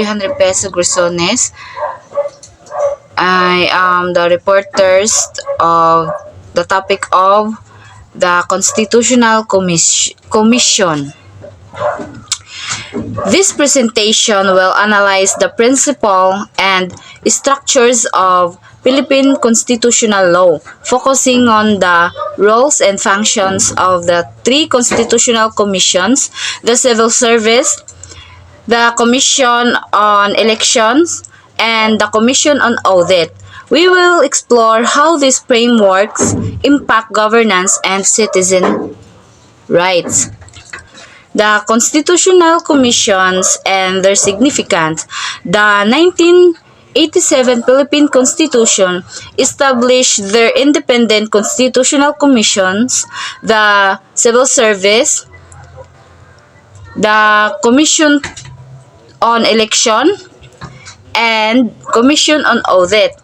Henry Peso Grisones. I am the reporters of the topic of the Constitutional Commission. This presentation will analyze the principle and structures of Philippine constitutional law, focusing on the roles and functions of the three constitutional commissions: the Civil Service, the Commission on Elections, and the Commission on Audit. We will explore how these frameworks impact governance and citizen rights. The constitutional commissions and their significance. The 1987 Philippine Constitution established their independent constitutional commissions: the Civil Service, the Commission on Election, and Commission on Audit.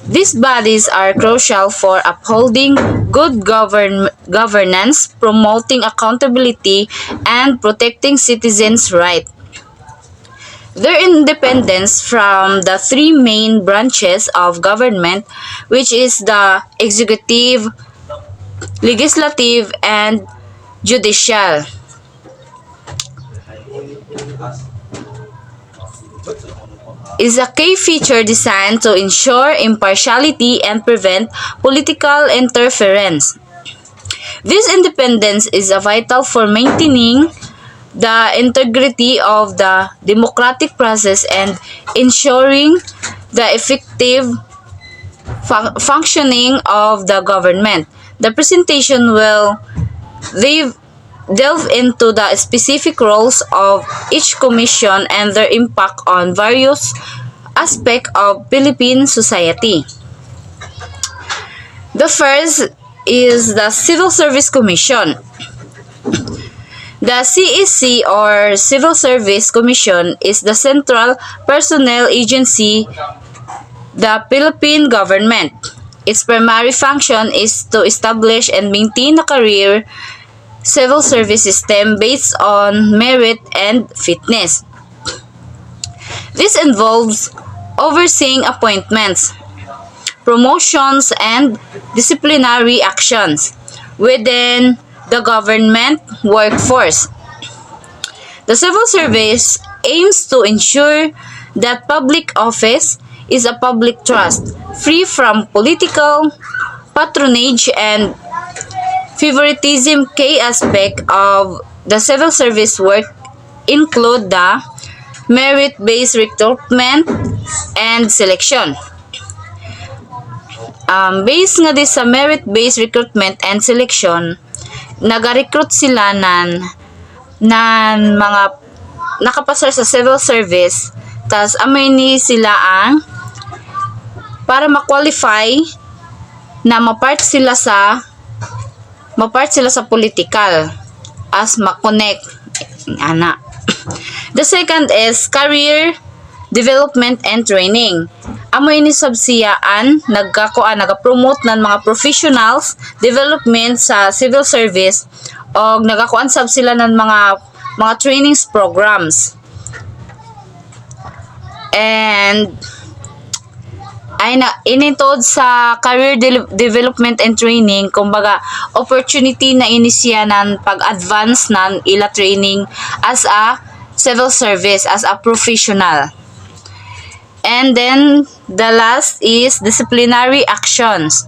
These bodies are crucial for upholding good governance, promoting accountability, and protecting citizens' rights. Their independence from the three main branches of government, which is the executive, legislative, and judicial, is a key feature designed to ensure impartiality and prevent political interference. This independence is vital for maintaining the integrity of the democratic process and ensuring the effective functioning of the government. The presentation will delve into the specific roles of each commission and their impact on various aspects of Philippine society. The first is the Civil Service Commission. The CEC, or Civil Service Commission, is the central personnel agency the Philippine government. Its primary function is to establish and maintain a career civil service system based on merit and fitness. This involves overseeing appointments, promotions, and disciplinary actions within the government workforce. The civil service aims to ensure that public office is a public trust, free from political patronage and favoritism. Key aspects of the civil service work include the merit-based recruitment and selection. Based nga di sa merit-based recruitment and selection, nag-recruit sila nan mga nakapasar sa civil service, tas amay ni sila ang para ma-qualify na mapart sila sa political as ma-connect ana. The second is career development and training. Amoy ni sabsiyaan nagapromote ng mga professionals development sa civil service o nagakuan sab sila ng mga trainings programs. And ay na initod sa career development and training, kumbaga opportunity na inisya ng pag-advance ng ila training as a civil service, as a professional. And then the last is disciplinary actions.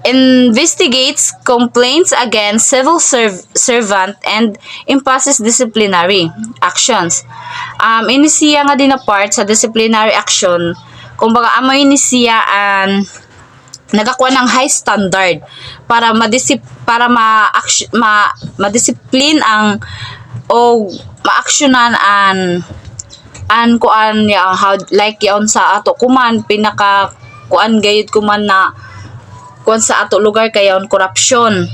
Investigates complaints against civil servant and imposes disciplinary actions. Inisiya nga din na part sa disciplinary action, kumbaga amo inisiya nagakuha ng high standard para ma-discipline ang o ma-actionan an kuan ya how like yaon sa ato kuman pinaka kuan gayud kuman na kuan sa ato lugar kayon korupsyon.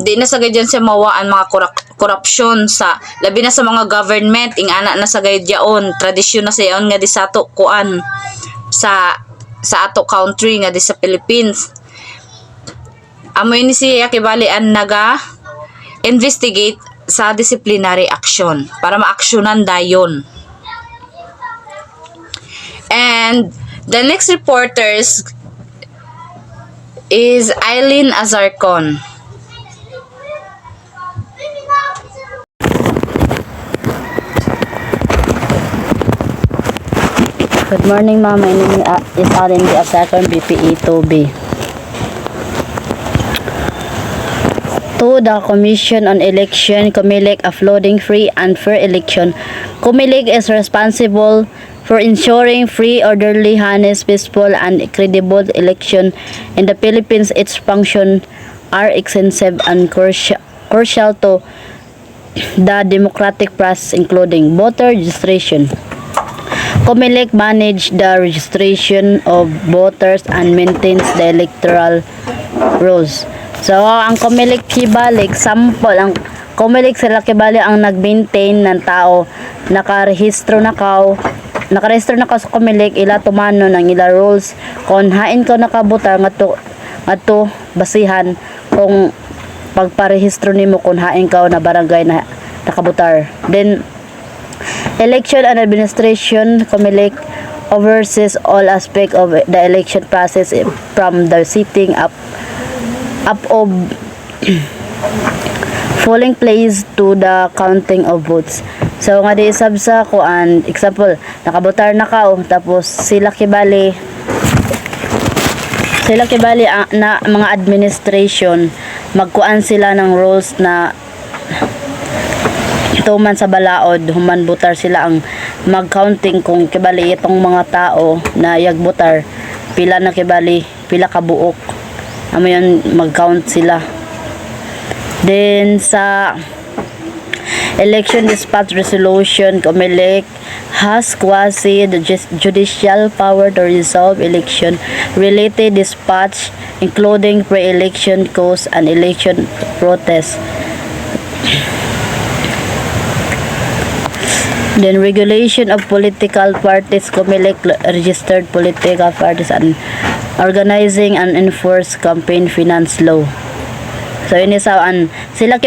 Di na sa gadyan siya mawaan mga korupsyon sa labi na sa mga government ingana na sa gayud yaon tradisyon na sa yaon nga di sa ato kuan sa ato country nga di sa Philippines. Amoy ni siya kibali an naga investigate sa disciplinary action para maaksyonan dayon. And the next reporters is Eileen Azarcon. Good morning, ma'am. My name is Allen D. Azarcon, BPE 2B. To the Commission on Election, COMELEC, uploading free and fair election. COMELEC is responsible for ensuring free, orderly, honest, peaceful, and credible election in the Philippines. Its functions are extensive and crucial to the democratic process, including voter registration. COMELEC manage the registration of voters and maintains the electoral rules. So, ang COMELEC kibalik, sample, ang COMELEC sila kibalik ang nag-maintain ng tao, nakarehistro na ka sa COMELEC, ila tumano ng ila rules, kung hain ka nakabutar, ngato basihan, kung pagparehistro nimo kung hain ka na barangay na nakabutar. Then, Election and Administration, COMELEC oversees all aspects of the election process from the setting up of polling place to the counting of votes. So nga di sabsa ko an example, nakabotar na ka tapos sila kibali na mga administration magkuan sila ng rules na tuman sa balaod, human butar sila ang mag-counting kung kibali itong mga tao na yagbutar, pila na kibali, pila kabuok. Amo yan, mag-count sila. Then sa election dispatch resolution, COMELEC has quasi-judicial power to resolve election related dispatch, including pre-election cause and election protest. Then regulation of political parties, COMELEC registered political parties and organizing and enforce campaign finance law. So ini saan sila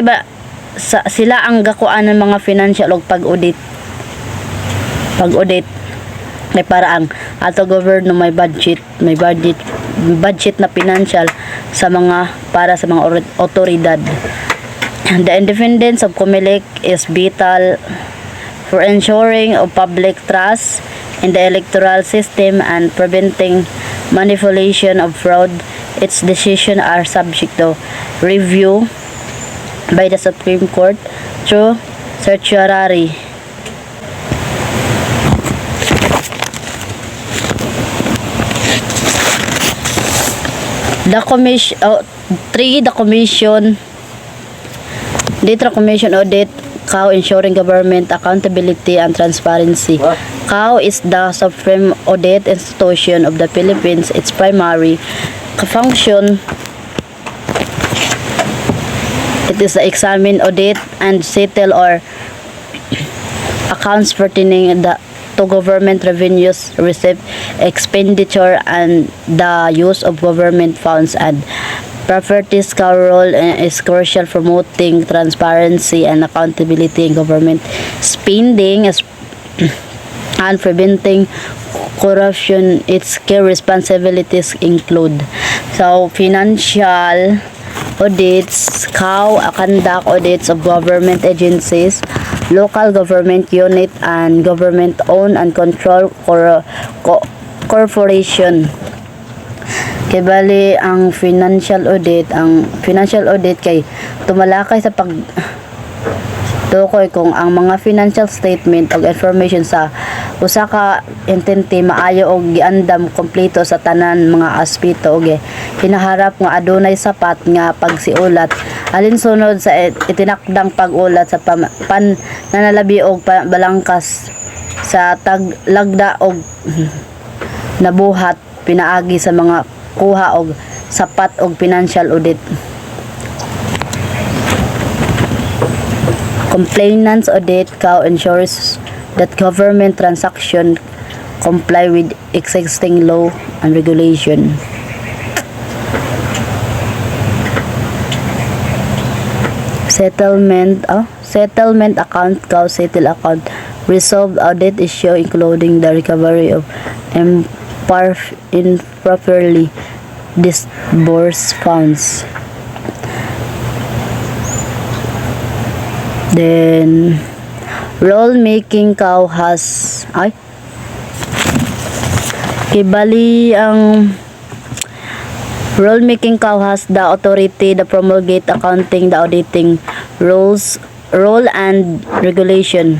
sila ang gakuan ng mga financial og pag-audit may para ang ato gobyerno may budget na financial sa mga para sa mga otoridad. The independence of COMELEC is vital for ensuring of public trust in the electoral system and preventing manipulation of fraud. Its decisions are subject to review by the Supreme Court through certiorari. The commission audit CAO, ensuring government accountability and transparency. CAO is the supreme audit institution of the Philippines. Its primary function, it is to examine, audit, and settle or accounts pertaining to government revenues, receipt, expenditure, and the use of government funds and properties. CAO role is crucial for promoting transparency and accountability in government spending and preventing corruption. Its key responsibilities include financial audits. CAO conduct audits of government agencies, local government unit, and government-owned and controlled corporation. Kay bali ang financial audit kay tumalakay sa pagtukoy kung ang mga financial statement o information sa usa ka entity maayo og giandam kompleto sa tanan mga aspeto og hinaharap nga adunay sapat nga pagsiulat alinsunod sa itinakdang pag-ulat sa pananalabi og balangkas sa taglagda og nabuhat pinaagi sa mga kuha og sapat og financial audit. Compliance audit. CAO ensures that government transaction comply with existing law and regulation. settlement account, settle account, resolved audit issue including the recovery of improperly disbursed funds. Then role making cow has kibali ang role making cow has the authority to promulgate accounting, the auditing rules, rule and regulation.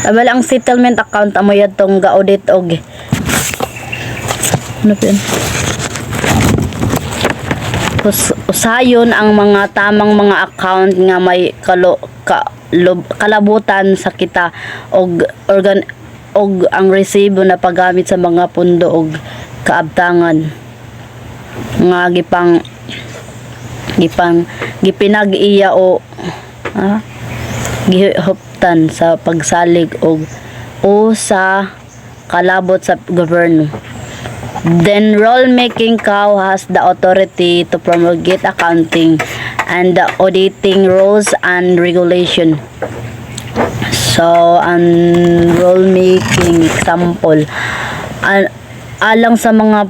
Tabal ang settlement account amo yatong ga-audit og ano pa yun? Usayon ang mga tamang mga account nga may kalabutan sa kita og og ang resibo na paggamit sa mga pundo og kaabtangan nga gipinag-iya o gihuptan sa pagsalig o sa kalabot sa gobyerno. Then role making cow has the authority to promulgate accounting and the auditing rules and regulation. So, ang role making example, alang sa mga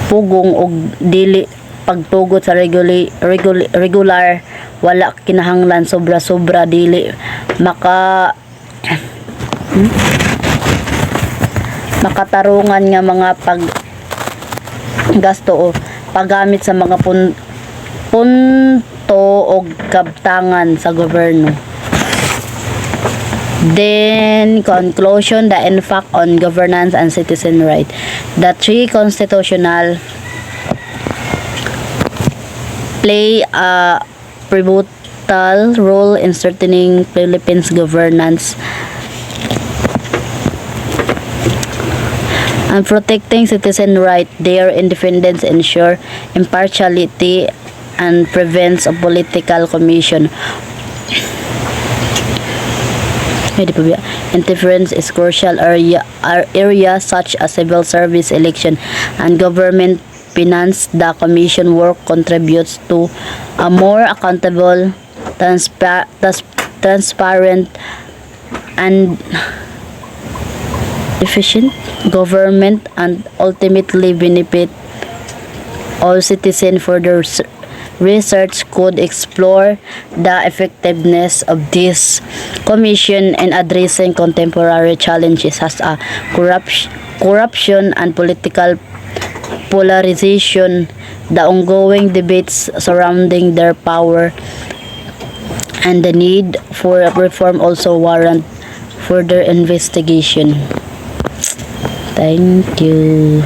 pugong o dili pagtugot sa regular, wala kinahanglan sobra-sobra, dili makatarungan nga mga paggasto o paggamit sa mga punto o kabtangan sa gobyerno. Then, conclusion, the impact on governance and citizen right. The three constitutional play a pivotal role in strengthening Philippines governance and protecting citizen right. Their independence ensure impartiality and prevents a political commission. Interference is crucial areas such as civil service, election, and government finance. The commission work contributes to a more accountable, transparent, and efficient government, and ultimately benefit all citizens. Further research could explore the effectiveness of this commission in addressing contemporary challenges such as corruption and political polarization, the ongoing debates surrounding their power, and the need for reform also warrant further investigation. Thank you.